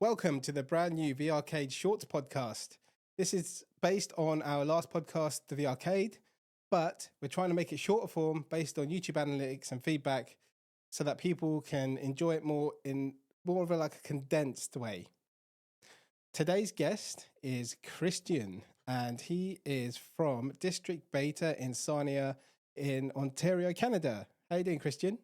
Welcome to the brand new VRCade Shorts podcast. This is based on our last podcast, the VRCade, but we're trying to make it shorter form based on YouTube analytics and feedback so that people can enjoy it more in more of a condensed way. Today's guest is Christian, and he is from District Beta in Sarnia in Ontario, Canada. How you doing, Christian?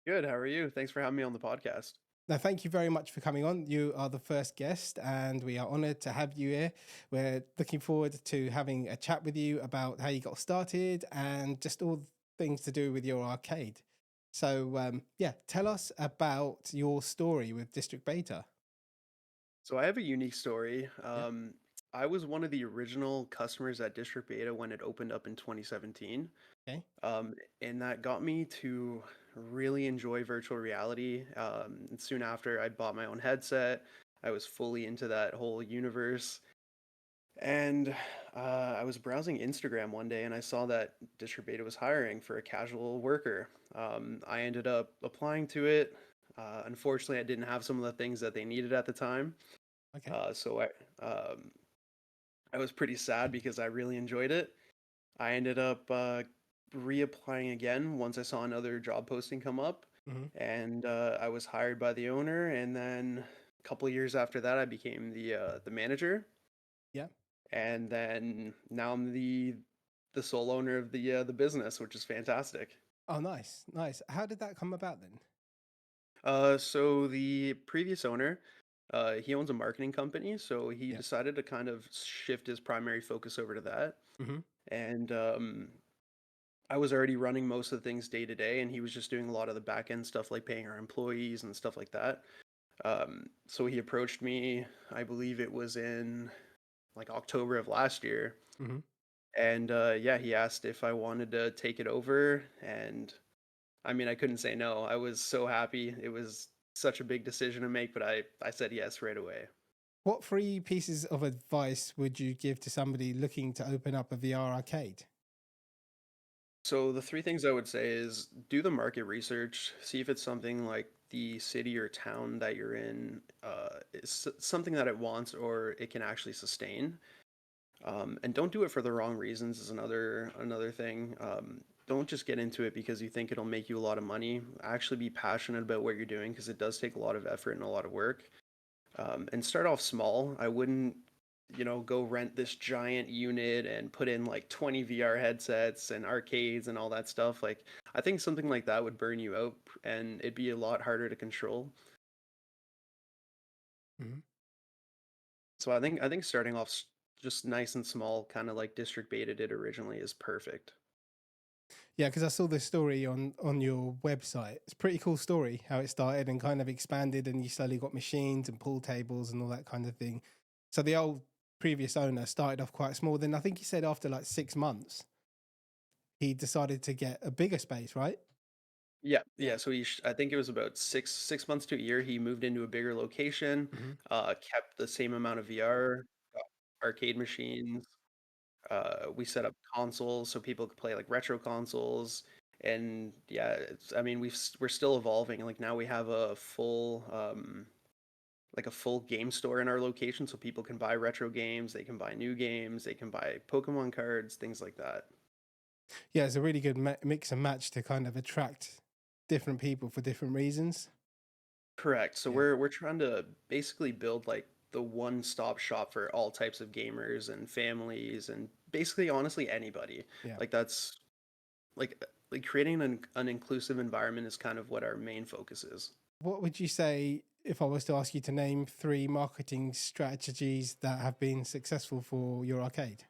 Good. How are you? Thanks for having me on the podcast. Now, thank you very much for coming on. You are the first guest, and we are honored to have you here. We're looking forward to having a chat with you about how you got started and just all things to do with your arcade. So, tell us about your story with District Beta. So I have a unique story. Yeah. I was one of the original customers at District Beta when it opened up in 2017. Okay. And that got me to really enjoy virtual reality. And soon after, I bought my own headset. I was fully into that whole universe. And I was browsing Instagram one day and I saw that District Beta was hiring for a casual worker. I ended up applying to it. Unfortunately, I didn't have some of the things that they needed at the time. Okay. So I was pretty sad because I really enjoyed it. I ended up reapplying again once I saw another job posting come up, Mm-hmm. and I was hired by the owner. And then a couple of years after that, I became the manager. Yeah. And then now I'm the sole owner of the business, which is fantastic. Oh, nice. Nice. How did that come about then? So the previous owner, he owns a marketing company, so he Yeah. decided to kind of shift his primary focus over to that. Mm-hmm. And I was already running most of the things day to day, and he was just doing a lot of the back end stuff like paying our employees and stuff like that. So he approached me, I believe it was in like October of last year. Mm-hmm. And he asked if I wanted to take it over. And I mean, I couldn't say no. I was so happy. It was such a big decision to make, but I said yes right away. What three pieces of advice would you give to somebody looking to open up a VR arcade? So the three things I would say is do the market research, see if it's something like the city or town that you're in is something that it wants or it can actually sustain. And don't do it for the wrong reasons is another thing. Don't just get into it because you think it'll make you a lot of money. Actually be passionate about what you're doing because it does take a lot of effort and a lot of work. And start off small. I wouldn't, go rent this giant unit and put in like 20 VR headsets and arcades and all that stuff. Like, I think something like that would burn you out and it'd be a lot harder to control. Mm-hmm. So I think starting off just nice and small, kind of like District Beta did originally, is perfect. Yeah, because I saw this story on your website. It's a pretty cool story how it started and kind of expanded, and you slowly got machines and pool tables and all that kind of thing. So the old previous owner started off quite small. Then I think he said after like 6 months, he decided to get a bigger space, right? Yeah. So I think it was about six months to a year. He moved into a bigger location, Mm-hmm. kept the same amount of VR, got arcade machines. We set up consoles so people could play like retro consoles, and yeah, I mean we're still evolving. Like now we have a full game store in our location, so people can buy retro games, they can buy new games, they can buy Pokemon cards, things like that. Yeah, it's a really good mix and match to kind of attract different people for different reasons. Correct. So Yeah, we're trying to basically build like the one-stop shop for all types of gamers and families and basically honestly anybody. yeah. Like that's like creating an inclusive environment is kind of what our main focus is. What would you say if I was to ask you to name three marketing strategies that have been successful for your arcade?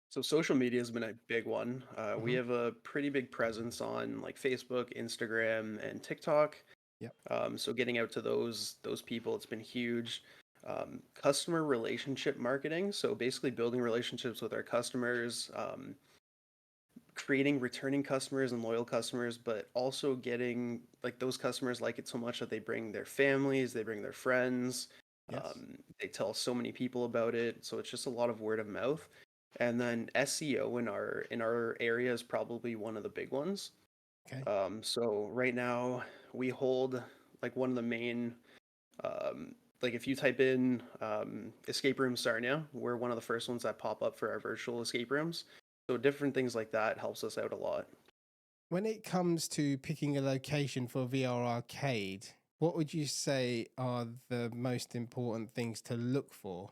So social media has been a big one. We Mm-hmm. have a pretty big presence on like Facebook, Instagram, and TikTok. Yep. So getting out to those people, it's been huge. Customer relationship marketing. So basically building relationships with our customers, creating returning customers and loyal customers, but also getting like those customers like it so much that they bring their families, they bring their friends, Yes. they tell so many people about it. So it's just a lot of word of mouth. And then SEO in our area is probably one of the big ones. Okay. So right now we hold like one of the main um, like if you type in escape room Sarnia, we're one of the first ones that pop up for our virtual escape rooms. So different things like that helps us out a lot. When it comes to picking a location for VR arcade, what would you say are the most important things to look for?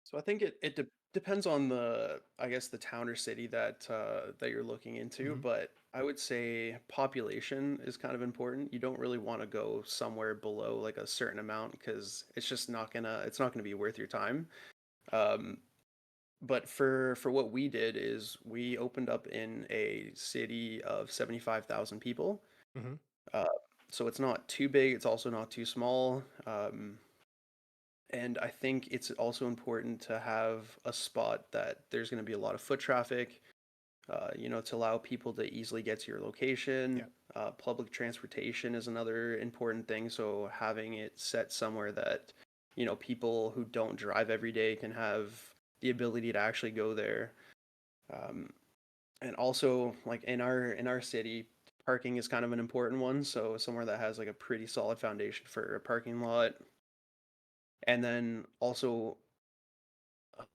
So I think depends on I guess the town or city that you're looking into, Hmm. but I would say population is kind of important. You don't really want to go somewhere below like a certain amount because it's not gonna be worth your time. Um, but for what we did is we opened up in a city of 75,000 people. Hmm. Uh, so it's not too big, it's also not too small. And I think it's also important to have a spot that there's going to be a lot of foot traffic, to allow people to easily get to your location. Yeah. Public transportation is another important thing. So having it set somewhere that, people who don't drive every day can have the ability to actually go there. Um, and also, like in our city, parking is kind of an important one. So somewhere that has like a pretty solid foundation for a parking lot, and then also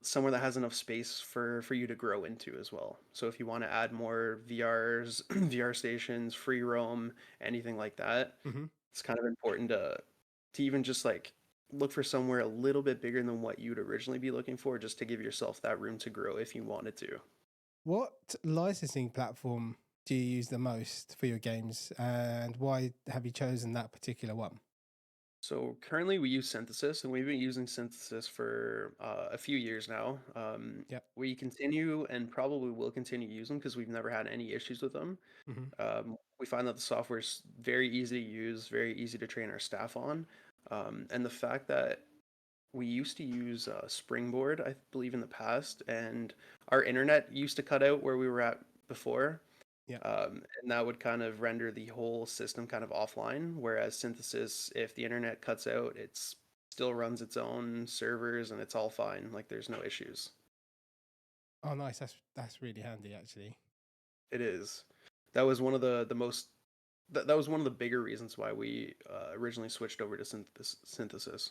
somewhere that has enough space for you to grow into as well. So if you want to add more VRs, VR stations, free roam, anything like that, Hmm. it's kind of important to even just like look for somewhere a little bit bigger than what you'd originally be looking for, just to give yourself that room to grow if you wanted to. What licensing platform do you use the most for your games, and why have you chosen that particular one? So currently we use Synthesis, and we've been using Synthesis for a few years now. Yep. We continue and probably will continue to use them because we've never had any issues with them. Hmm. We find that the software is very easy to use, very easy to train our staff on. And the fact that we used to use Springboard, I believe, in the past, and our internet used to cut out where we were at before. Yeah. And that would kind of render the whole system kind of offline. Whereas Synthesis, if the internet cuts out, it's still runs its own servers and it's all fine. Like there's no issues. Oh, nice. That's really handy, actually. It is. That was one of the most that was one of the bigger reasons why we originally switched over to synthesis.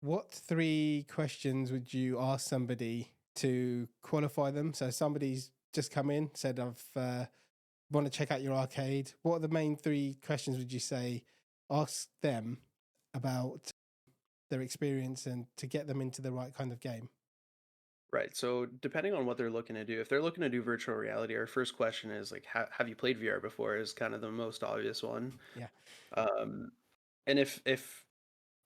What three questions would you ask somebody to qualify them? So somebody's just come in, said, "I've want to check out your arcade." What are the main three questions would you say ask them about their experience and to get them into the right kind of game? Right. So depending on what they're looking to do, if they're looking to do virtual reality, our first question is like, have you played VR before? Is kind of the most obvious one. Yeah. Um, and if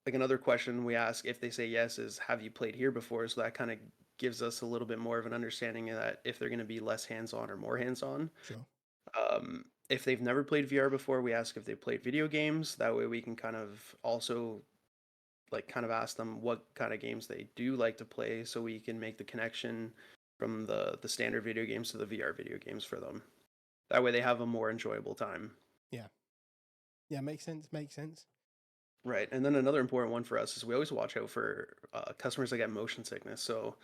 like another question we ask if they say yes is, have you played here before? So that kind of gives us a little bit more of an understanding of that if they're going to be less hands-on or more hands-on. Sure. If they've never played VR before, we ask if they've played video games. That way we can kind of also like kind of ask them what kind of games they do like to play so we can make the connection from the standard video games to the VR video games for them. That way they have a more enjoyable time. Yeah. Yeah. Makes sense. Makes sense. Right. And then another important one for us is we always watch out for customers that get motion sickness. So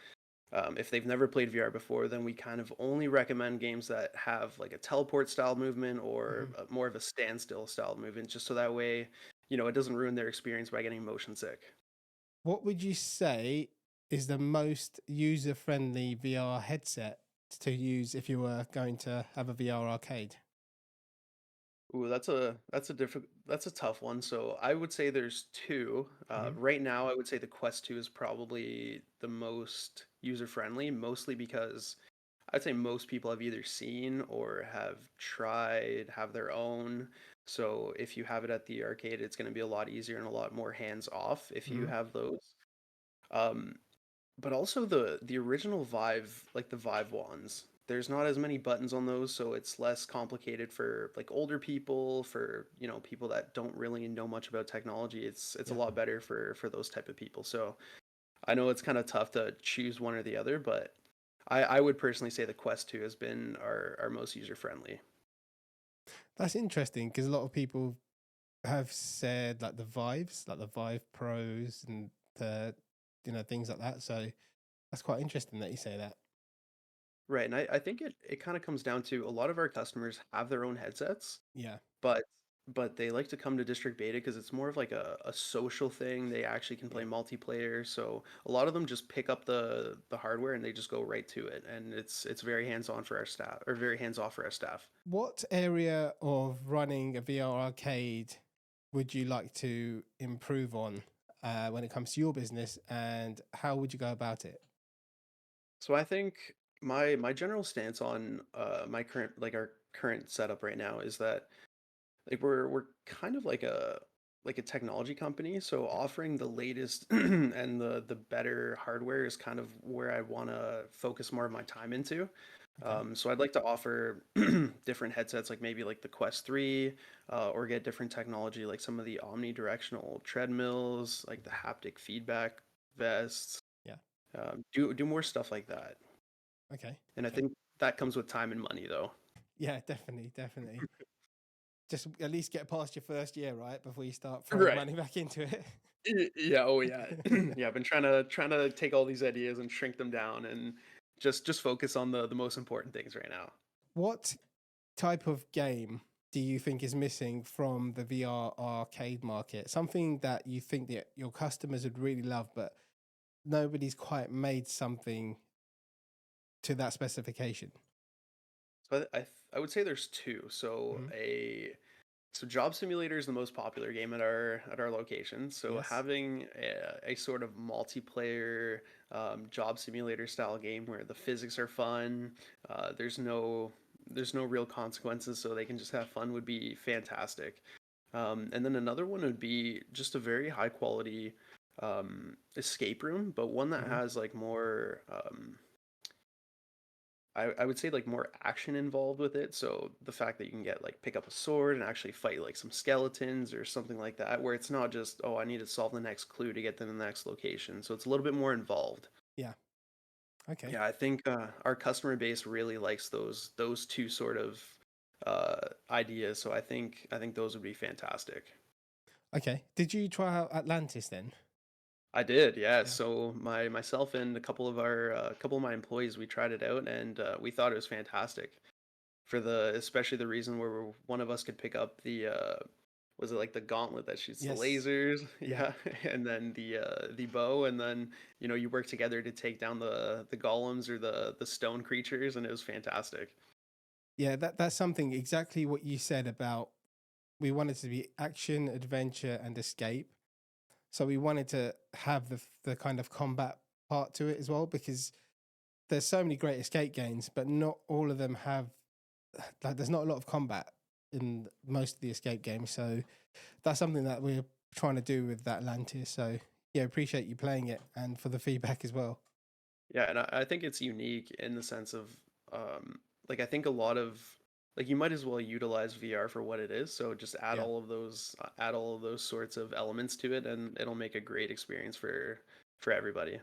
if they've never played VR before, then we kind of only recommend games that have like a teleport style movement or Hmm. more of a standstill style movement, just so that way, it doesn't ruin their experience by getting motion sick. What would you say is the most user friendly VR headset to use if you were going to have a VR arcade? Ooh, that's a tough one. So I would say there's two. Hmm. Right now, I would say the Quest 2 is probably the most user friendly, mostly because I'd say most people have either seen or have tried, have their own. So if you have it at the arcade, it's going to be a lot easier and a lot more hands off if you Hmm. have those. Um, but also the original Vive, like the Vive wands, there's not as many buttons on those, so it's less complicated for like older people, for people that don't really know much about technology. It's a Yeah. lot better for those type of people. So I know it's kind of tough to choose one or the other, but I would personally say the Quest 2 has been our most user friendly. That's interesting because a lot of people have said like the Vives, like the Vive Pros and the things like that. So that's quite interesting that you say that. Right, and I think it kind of comes down to a lot of our customers have their own headsets, Yeah. but but they like to come to district beta because it's more of like a social thing. They actually can play Yeah. multiplayer, so a lot of them just pick up the hardware and they just go right to it, and it's very hands on for our staff, or very hands off for our staff. What area of running a VR arcade would you like to improve on when it comes to your business, and how would you go about it? So I think my general stance on my current like our current setup right now is that like we're kind of like a technology company, so Yeah. offering the latest and the better hardware is kind of where I want to focus more of my time into. Okay. So I'd like to offer different headsets, like maybe like the Quest 3, or get different technology like some of the omnidirectional treadmills, like the haptic feedback vests. Yeah. Do more stuff like that. Okay. And I Okay. think that comes with time and money, though. Yeah, definitely, definitely. Just at least get past your first year, right, before you start throwing Right. money back into it. Yeah, oh yeah. Yeah, I've been trying to take all these ideas and shrink them down and just focus on the most important things right now. What type of game do you think is missing from the VR arcade market? Something that you think that your customers would really love, but nobody's quite made something to that specification. So I would say there's two. Hmm. So Job Simulator is the most popular game at our location. So Yes. having a sort of multiplayer Job Simulator style game where the physics are fun, there's no real consequences, so they can just have fun would be fantastic. And then another one would be just a very high quality escape room, but one that Hmm. has like more I would say like more action involved with it. So the fact that you can get like pick up a sword and actually fight like some skeletons or something like that, where it's not just, oh, I need to solve the next clue to get to the next location. So it's a little bit more involved. Yeah. Okay. Yeah, I think our customer base really likes those two sort of ideas. So I think those would be fantastic. Okay. Did you try out Atlantis then? I did, yeah. Yeah. So myself and a couple of my employees, we tried it out and we thought it was fantastic. For the especially the reason where one of us could pick up the was it like the gauntlet that shoots the Yes. lasers? Yeah. Yeah, and then the bow, and then you work together to take down the golems or the stone creatures, and it was fantastic. Yeah. That's something exactly what you said about we wanted to be action, adventure, and escape. So we wanted to have the kind of combat part to it as well, because there's so many great escape games, but not all of them have like there's not a lot of combat in most of the escape games. So that's something that we're trying to do with that Atlantis. So yeah, appreciate you playing it and for the feedback as well. Yeah, and I think it's unique in the sense of like I think a lot of like you might as well utilize VR for what it is. So just Yeah. add all of those sorts of elements to it, and it'll make a great experience for everybody.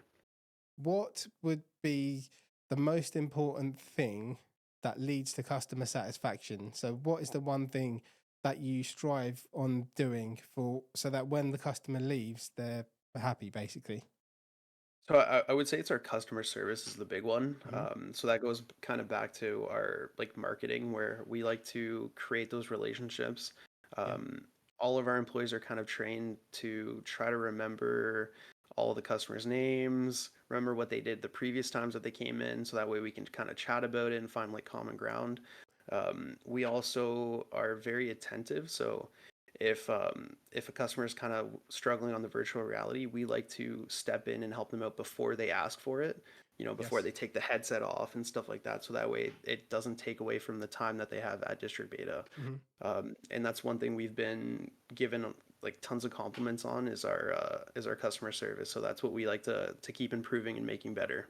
What would be the most important thing that leads to customer satisfaction? So what is the one thing that you strive on doing for so that when the customer leaves, they're happy basically? So I would say it's our customer service is the big one. Hmm. So that goes kind of back to our like marketing where we like to create those relationships. Yeah. Um, all of our employees are kind of trained to try to remember all the customers' names, remember what they did the previous times that they came in, so that way we can kind of chat about it and find like common ground. We also are very attentive, so if a customer is kind of struggling on the virtual reality, we like to step in and help them out before they ask for it, before Yes. they take the headset off and stuff like that. So that way it doesn't take away from the time that they have at district beta. Hmm. And that's one thing we've been given like tons of compliments on is our customer service. So that's what we like to keep improving and making better.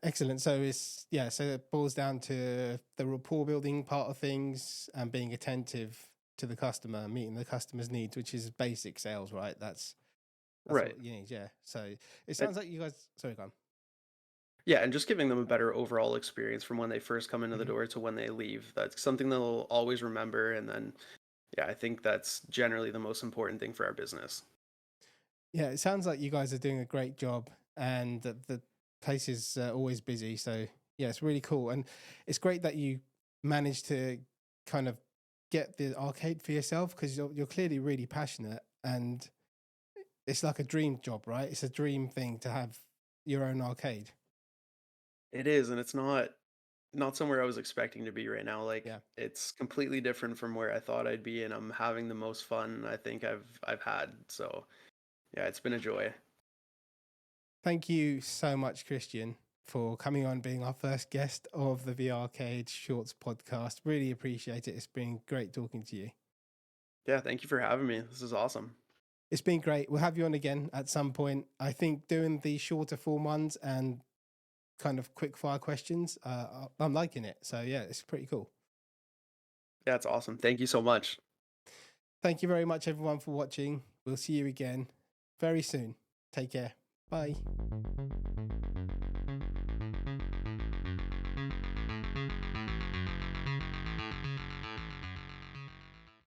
Excellent. So it's yeah, so it boils down to the rapport building part of things and being attentive to the customer, meeting the customer's needs, which is basic sales, right? That's Right. what you need, yeah. So it And, sounds like you guys sorry, go on. yeah, and just giving them a better overall experience from when they first come into the Mhm. door to when they leave. That's something they'll always remember. And then yeah, I think that's generally the most important thing for our business. Yeah, it sounds like you guys are doing a great job and the place is always busy. So yeah, it's really cool. And it's great that you managed to kind of get the arcade for yourself? Because you're clearly really passionate, and it's like a dream job, right? It's a dream thing to have your own arcade. It is, and it's not somewhere I was expecting to be right now. Like Yeah. it's completely different from where I thought I'd be, and I'm having the most fun I think I've had. So yeah, it's been a joy. Thank you so much, Christian, for coming on, being our first guest of the VRCade Shorts podcast. Really appreciate it. It's been great talking to you. Yeah, thank you for having me. This is awesome. It's been great. We'll have you on again at some point. I think doing the shorter form ones and kind of quick fire questions, I'm liking it. So yeah, it's pretty cool. Yeah, it's awesome. Thank you so much. Thank you very much, everyone, for watching. We'll see you again very soon. Take care. Bye.